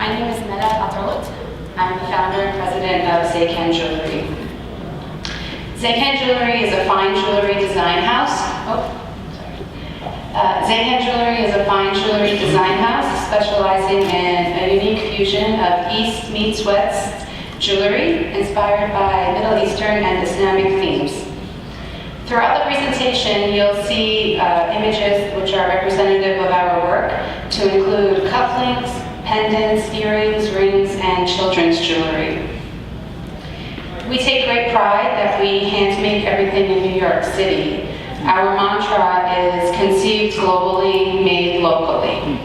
My name is Mela Atarot. I'm the founder and president of Zaiken Jewelry. Zaiken Jewelry is a fine jewelry design house. Zaiken Jewelry is a fine jewelry design house specializing in a unique fusion of East meets West jewelry inspired by Middle Eastern and Islamic themes. Throughout the presentation, you'll see images which are representative of our work, to include cufflinks, pendants, earrings, rings, and children's jewelry. We take great pride that we hand-make everything in New York City. Our mantra is conceived globally, made locally.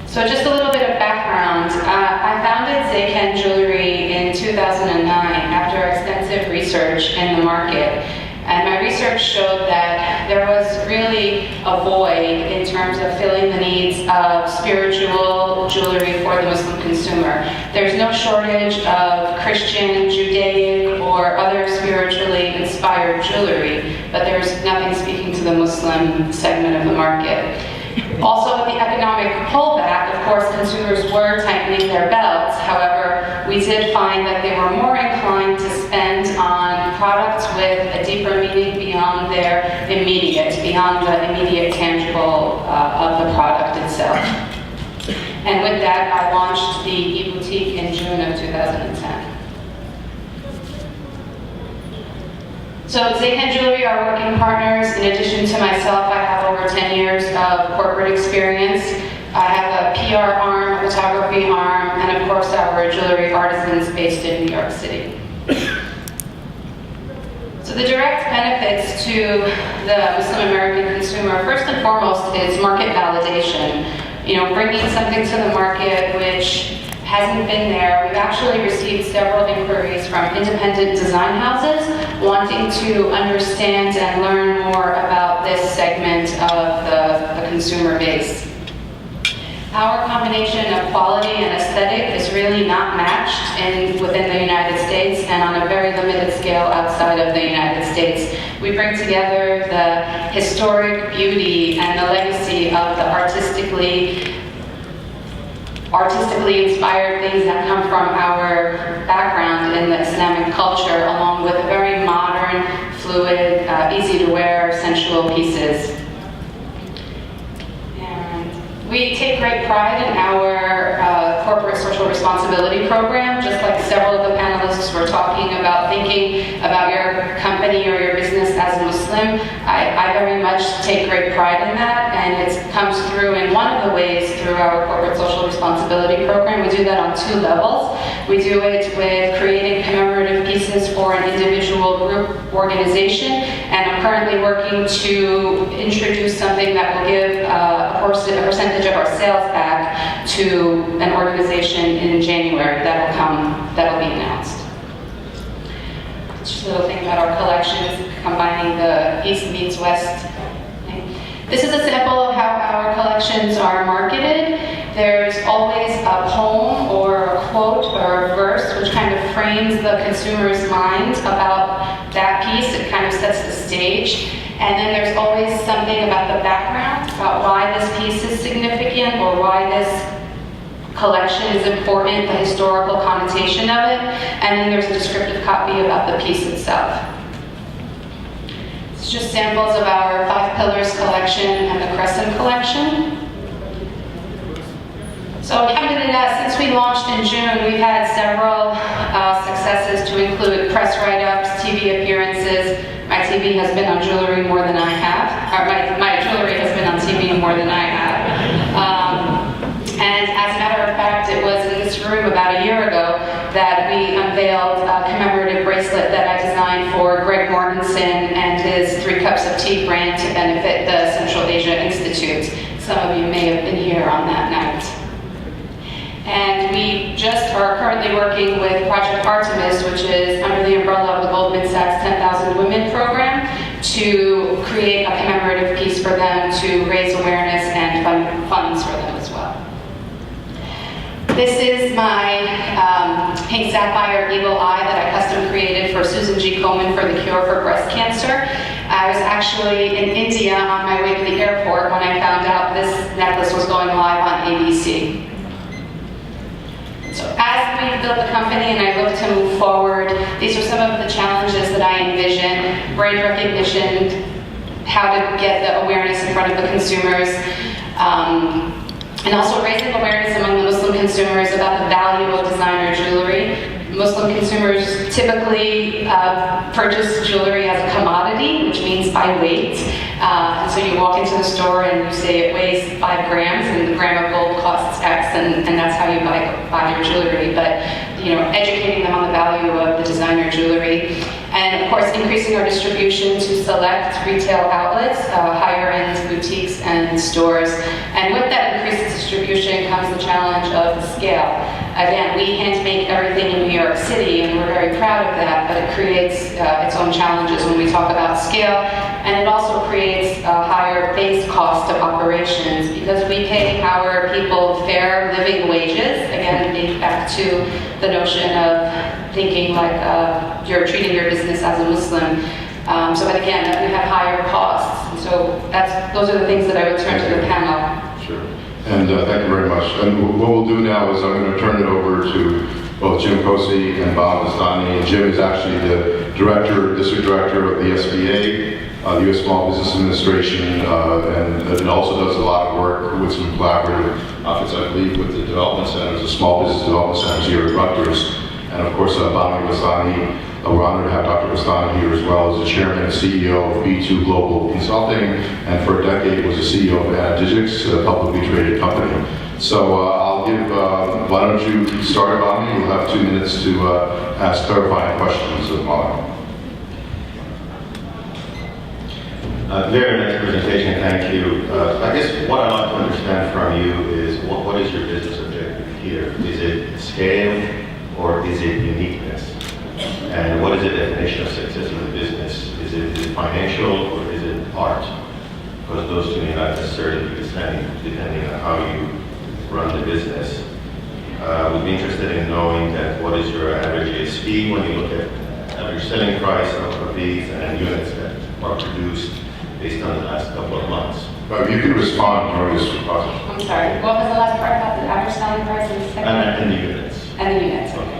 So just a little bit of background. I founded Zaiken Jewelry in 2009 after extensive research in the market. And my research showed that there was really a void in terms of filling the needs of spiritual jewelry for the Muslim consumer. There's no shortage of Christian, Judaic, or other spiritually inspired jewelry, but there's nothing speaking to the Muslim segment of the market. Also, with the economic pullback, of course, consumers were tightening their belts. However, we did find that they were more inclined to spend on products with a deeper meaning beyond their beyond the immediate tangible of the product itself. And with that, I launched the e-boutique in June of 2010. So Zaiken Jewelry are working partners. In addition to myself, I have over 10 years of corporate experience. I have a PR arm, a photography arm, and of course our jewelry artisans based in New York City. So the direct benefits to the Muslim American consumer, first and foremost, is market validation. Bringing something to the market which hasn't been there. We've actually received several inquiries from independent design houses wanting to understand and learn more about this segment of the consumer base. Our combination of quality and aesthetic is really not matched within the United States and on a very limited scale outside of the United States. We bring together the historic beauty and the legacy of the artistically inspired things that come from our background in the Islamic culture, along with very modern, fluid, easy-to-wear, sensual pieces. And we take great pride in our corporate social responsibility program. Just like several of the panelists were talking about thinking about your company or your business as a Muslim, I very much take great pride in that, and it comes through in one of the ways through our corporate social responsibility program. We do that on 2 levels. We do it with creating commemorative pieces for an individual, group, organization, and I'm currently working to introduce something that will give a percentage of our sales back to an organization in January. That'll be announced. Just a little thing about our collections, combining the East meets West. This is a sample of how our collections are marketed. There's always a poem or a quote or a verse which kind of frames the consumer's mind about that piece. It kind of sets the stage. And then there's always something about the background, about why this piece is significant or why this collection is important, the historical connotation of it. And then there's a descriptive copy about the piece itself. It's just samples of our 5 Pillars collection and the Crescent collection. So since we launched in June, we've had several successes to include press write-ups, TV appearances. My TV has been on jewelry more than I have, or my jewelry has been on TV more than I have. And as a matter of fact, it was in this room about a year ago that we unveiled a commemorative bracelet that I designed for Greg Mortensen and his 3 Cups of Tea brand to benefit the Central Asia Institute. Some of you may have been here on that night. And we just are currently working with Project Artemis, which is under the umbrella of the Goldman Sachs 10,000 Women program, to create a commemorative piece for them to raise awareness and fund funds for them as well. This is my pink sapphire eagle eye that I custom created for Susan G. Komen for the cure for breast cancer. I was actually in India on my way to the airport when I found out this necklace was going live on ABC. So as we built the company and I look to move forward, these are some of the challenges that I envision: brand recognition, how to get the awareness in front of the consumers, and also raising awareness among the Muslim consumers about the value of designer jewelry. Muslim consumers typically purchase jewelry as a commodity, which means by weight. And so you walk into the store and you say it weighs 5 grams and the gram of gold costs X, and that's how you buy your jewelry. But educating them on the value of the designer jewelry. And of course, increasing our distribution to select retail outlets, higher-end boutiques and stores. And with that increased distribution comes the challenge of the scale. Again, we hand make everything in New York City, and we're very proud of that, but it creates its own challenges when we talk about scale. And it also creates a higher base cost of operations because we pay our people fair living wages. Again, dating back to the notion of thinking like you're treating your business as a Muslim. But again, we have higher costs. And so those are the things that I would turn to the panel. Sure. And thank you very much. And what we'll do now is I'm going to turn it over to both Jim Kosi and Bob Vastani. And Jim is actually the district director of the SBA, the U.S. Small Business Administration, and also does a lot of work with some collaborative efforts, I believe, with the development centers, the small business development centers here at Rutgers. And of course, Bob Vastani, we're honored to have Dr. Vastani here as well as the chairman and CEO of B2 Global Consulting, and for a decade was the CEO of Analytics, a publicly traded company. So I'll give, why don't you start, Bob? You'll have 2 minutes to ask clarifying questions of Bob. Very nice presentation, thank you. I guess what I'd like to understand from you is what is your business objective here? Is it scale or is it uniqueness? And what is the definition of success in the business? Is it financial or is it art? Because those two may not necessarily be the same depending on how you run the business. We'd be interested in knowing that what is your average ASP when you look at average selling price of these and units that are produced based on the last couple of months. You can respond during this process. I'm sorry, what was the last part about the average selling price and the second? And the units. And the units, okay.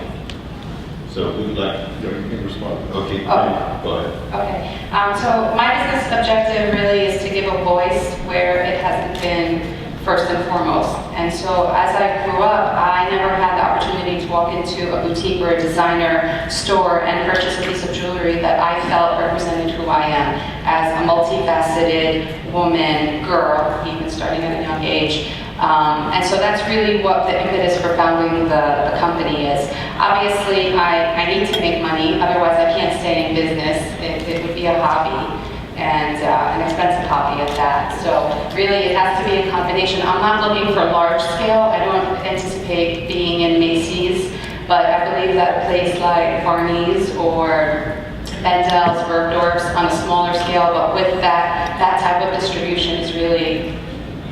So we would like... Yeah, you can respond. Okay, Oh. go ahead. Okay, so my business objective really is to give a voice where it hasn't been first and foremost. And so as I grew up, I never had the opportunity to walk into a boutique or a designer store and purchase a piece of jewelry that I felt represented who I am as a multifaceted woman, girl, even starting at a young age. And so that's really what the impetus for founding the company is. Obviously, I need to make money, otherwise I can't stay in business. It would be a hobby, and an expensive hobby at that. So really it has to be a combination. I'm not looking for large scale. I don't anticipate being in Macy's, but I believe that a place like Barney's or Bendel's, Bergdorf's on a smaller scale, but with that type of distribution is really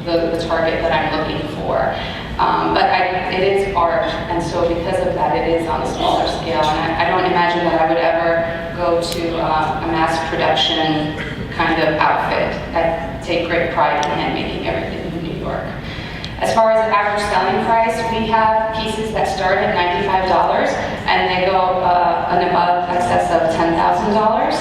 the target that I'm looking for. But it is art, and so because of that, it is on a smaller scale. And I don't imagine that I would ever go to a mass production kind of outfit. I take great pride in hand-making everything in New York. As far as average selling price, we have pieces that start at $95, and they go an above excess of $10,000.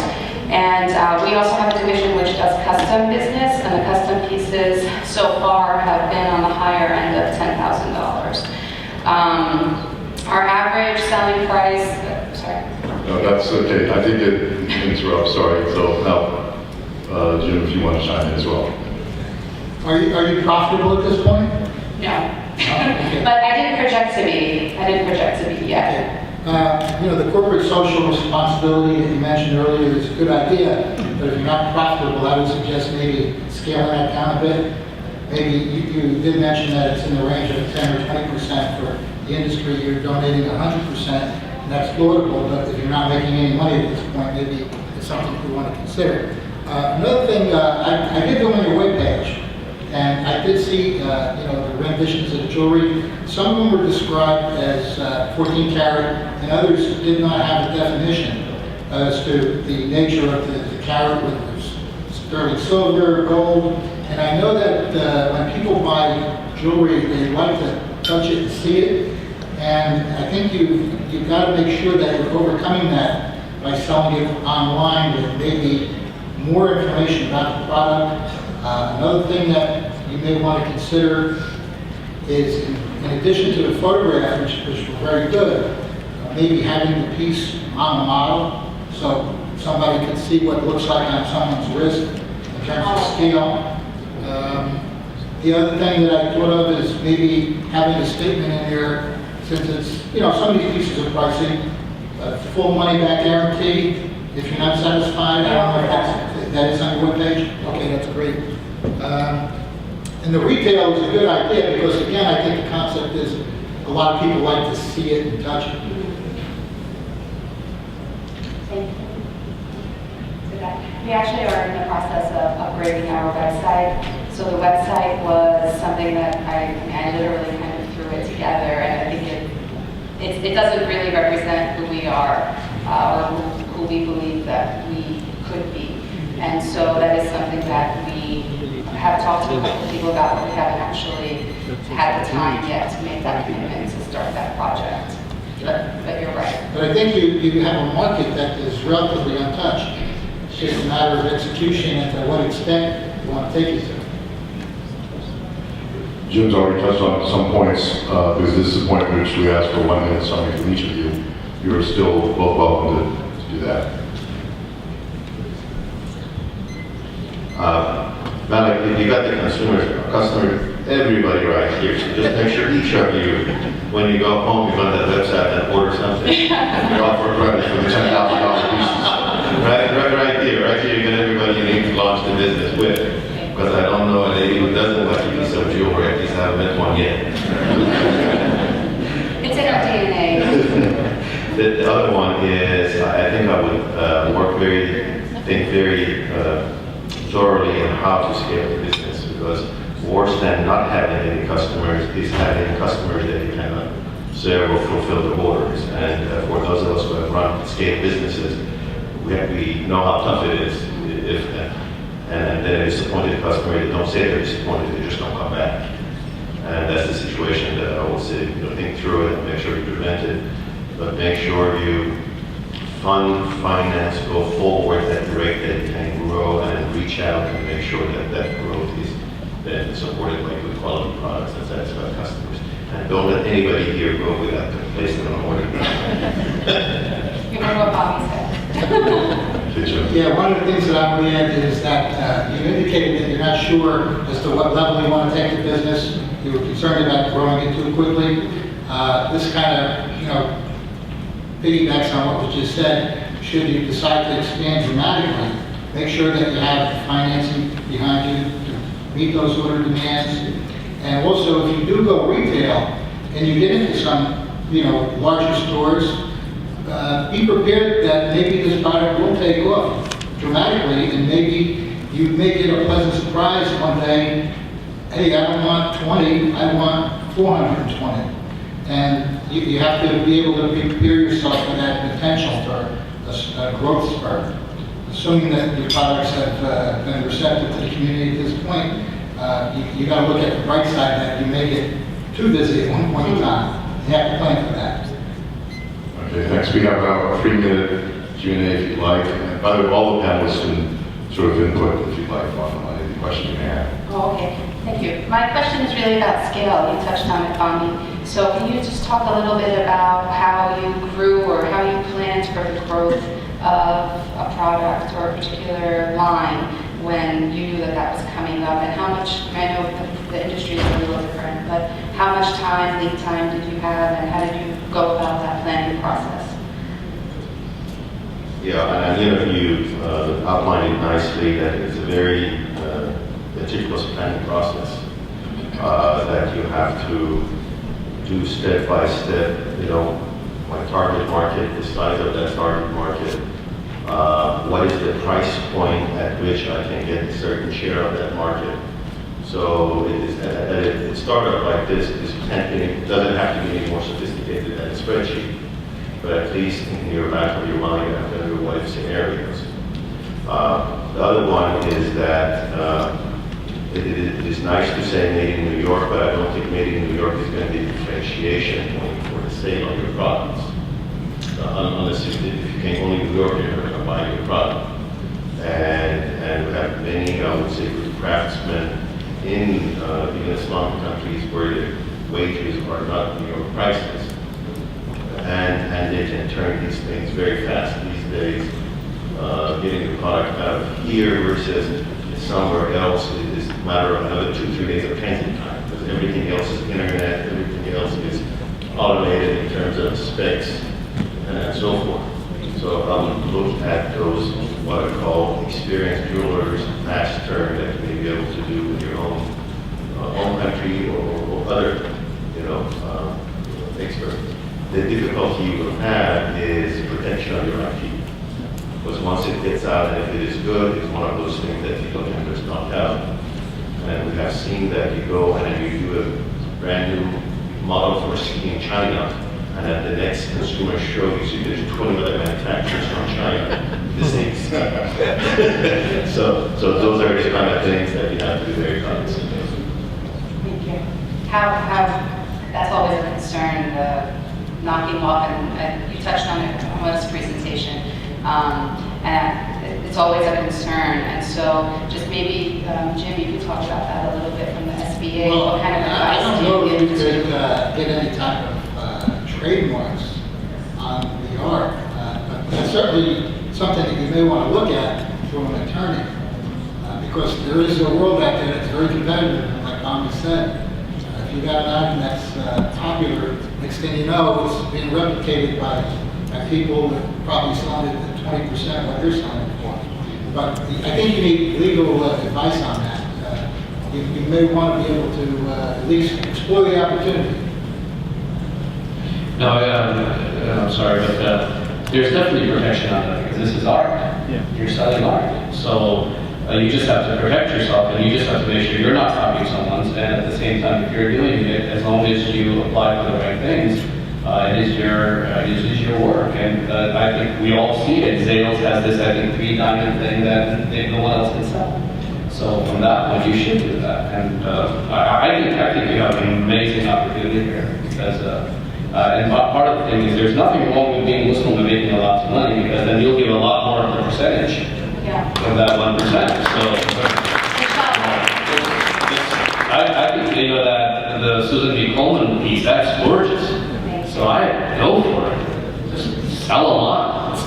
And we also have a division which does custom business, and the custom pieces so far have been on the higher end of $10,000. Our average selling price, sorry. No, that's okay. I think it interrupts, sorry. So now, Jim, if you want to chime in as well. Are you profitable at this point? No. Oh, okay. But I didn't project to be yet. The corporate social responsibility that you mentioned earlier is a good idea, but if you're not profitable, I would suggest maybe scaling that down a bit. Maybe you did mention that it's in the range of 10 or 20% for the industry. You're donating 100%, and that's laudable, but if you're not making any money at this point, maybe it's something we want to consider. Another thing, I did go on your webpage, And I did see, the renditions of jewelry. Some of them were described as 14 karat, and others did not have a definition as to the nature of the carat, whether it was sterling silver, gold. And I know that when people buy jewelry, they like to touch it and see it. And I think you've got to make sure that you're overcoming that by selling it online with maybe more information about the product. Another thing that you may want to consider is, in addition to the photograph, which were very good, maybe having the piece on the model so somebody can see what it looks like on someone's wrist in terms of scale. The other thing that I thought of is maybe having a statement in there, since it's, some of these pieces are pricey, full money back guarantee. If you're not satisfied, I don't know if that is on your webpage. Okay, that's great. And the retail is a good idea because, again, I think the concept is a lot of people like to see it and touch it. Thank you. We actually are in the process of upgrading our website. So the website was something that I literally kind of threw it together, and I think it doesn't really represent who we are or who we believe that we could be. And so that is something that we have talked to a couple of people about, but we haven't actually had the time yet to make that commitment to start that project. But you're right. But I think you have a market that is relatively untouched. It's just a matter of execution and to what extent you want to take it to. Jim's already touched on some points, because this is the point at which we ask for 1 minute summary from each of you. You are still both welcome to do that. Malik, you got the customer, everybody right here. So just make sure each of you, when you go home, you go to that website and order something. You're off for credit for the $10,000 pieces. Right here, you get everybody you need to launch the business with. Because I don't know a lady who doesn't like a piece of jewelry, at least I haven't met one yet. It's in our DNA. The other one is, I think I would think very thoroughly on how to scale the business, because worse than not having any customers is having customers that you cannot serve or fulfill the orders. And for those of us who have run scale businesses, we know how tough it is. And then a disappointed customer, they don't say they're disappointed, they just don't come back. And that's the situation that I will say, think through it and make sure you prevent it, but make sure you finance, go forward at the rate that you can grow and reach out and make sure that growth is then supported by good quality products that satisfy customers. And don't let anybody here go without placing an order. You remember what Bobby said. Yeah, one of the things that I would add is that you indicated that you're not sure as to what level you want to take the business. You were concerned about growing it too quickly. This kind of, piggybacks on what was just said. Should you decide to expand dramatically, make sure that you have financing behind you to meet those order demands. And also, if you do go retail and you get into some, larger stores, be prepared that maybe this product will take off dramatically, and maybe you may get a pleasant surprise one day. Hey, I don't want 20, I want 420. And you have to be able to prepare yourself for that potential for a growth spurt. Assuming that your products have been receptive to the community at this point, you got to look at the bright side that you may get too busy at one point in time. You have to plan for that. Okay, next we have a 3-minute Q&A if you'd like. And by the way, all the panelists can sort of input if you'd like on any question you may have. Oh, okay. Thank you. My question is really about scale. You touched on it, Bobby. So can you just talk a little bit about how you grew or how you planned for the growth of a product or a particular line when you knew that that was coming up, and how much, I know the industry is a little different, but how much lead time did you have, and how did you go about that planning process? Yeah, and you outlined it nicely that it's a very meticulous planning process that you have to do step by step, my target market, the size of that target market, what is the price point at which I can get a certain share of that market. So a startup like this doesn't have to be any more sophisticated than a spreadsheet, but at least in your back of your mind, you have to know what if scenarios. The other one is that it is nice to say made in New York, but I don't think made in New York is going to be a differentiation point for the sale of your products. Unless if you came only New York, you're never going to buy your product. And we have many, I would say, craftsmen in even Islamic countries where the wages are not New York prices. And they can turn these things very fast these days. Getting the product out of here versus somewhere else is a matter of another 2-3 days of transit time, because everything else is internet, everything else is automated in terms of specs and so forth. So I would look at those, what I call experienced jewelers, fast turn that you may be able to do with your own country or other, experts. The difficulty you will have is protection of your IP. Because once it gets out and if it is good, it's one of those things that people can just knock out. And we have seen that you go and you do a brand new model for ski in China, and at the next consumer show, you see there's 20 other manufacturers from China, the same ski. So those are the kind of things that you have to be very cognizant of. Thank you. That's always a concern, the knocking off, and you touched on it in Wes's presentation. And it's always a concern, and so just maybe, Jim, you could talk about that a little bit from the SBA. Well, What kind of I advice don't do know you if you give could to? get any type of trademarks on the art, but that's certainly something that you may want to look at from an attorney, because there is a world out there that's very competitive, and like Tommy said. If you got an item that's popular, next thing you know, it's being replicated by people that probably selling it at 20% what you're selling it for. But I think you need legal advice on that. You may want to be able to at least explore the opportunity. No, I'm sorry, but there's definitely protection on that because this is art. Yeah. You're selling art. So you just have to protect yourself, and you just have to make sure you're not copying someone's, and at the same time, if you're doing it, as long as you apply for the right things, it is your work. And I think we all see it. Zales has this, I think, 3-diamond thing that no one else can sell. So from that point, you should do that. And I think you have an amazing opportunity here because, and part of the thing is there's nothing wrong with being Muslim and making a lot of money, because then you'll give a lot more of the percentage of that 1%. So I think that the Susan B. Coleman piece, that's gorgeous. So I go for it. Just sell a lot.